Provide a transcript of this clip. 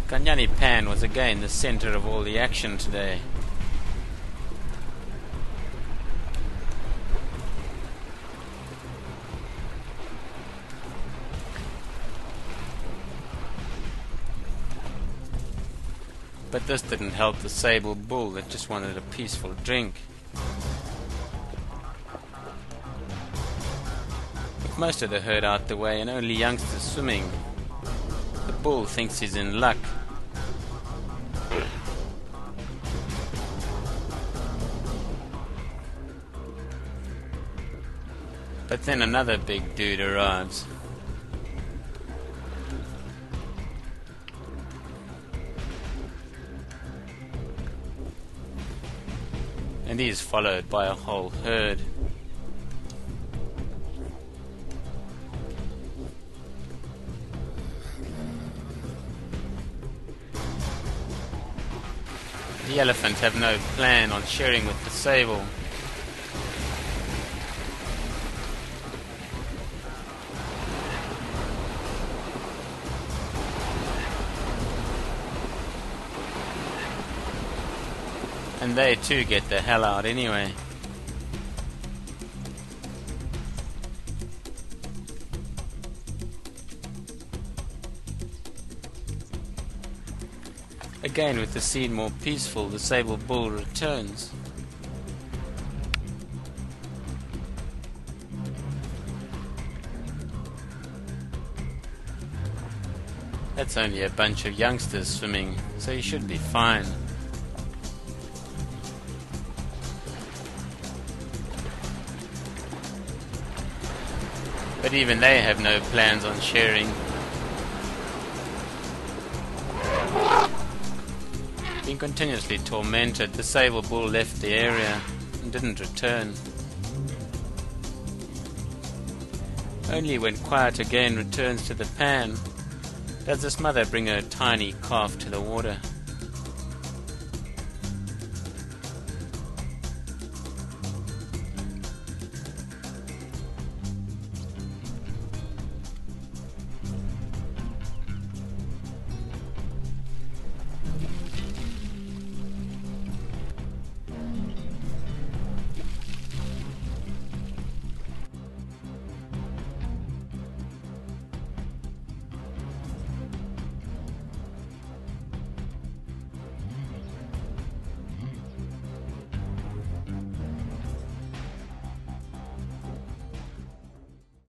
Kanyani Pan was again the center of all the action today. But this didn't help the sable bull that just wanted a peaceful drink. With most of the herd out the way and only youngsters swimming, the bull thinks he's in luck. But then another big dude arrives. And he is followed by a whole herd. The elephant have no plan on sharing with the sable. And they too get the hell out anyway. Again, with the scene more peaceful, the sable bull returns. That's only a bunch of youngsters swimming, so you should be fine. But even they have no plans on sharing. Being continuously tormented, the sable bull left the area and didn't return. Only when quiet again returns to the pan does this mother bring her tiny calf to the water.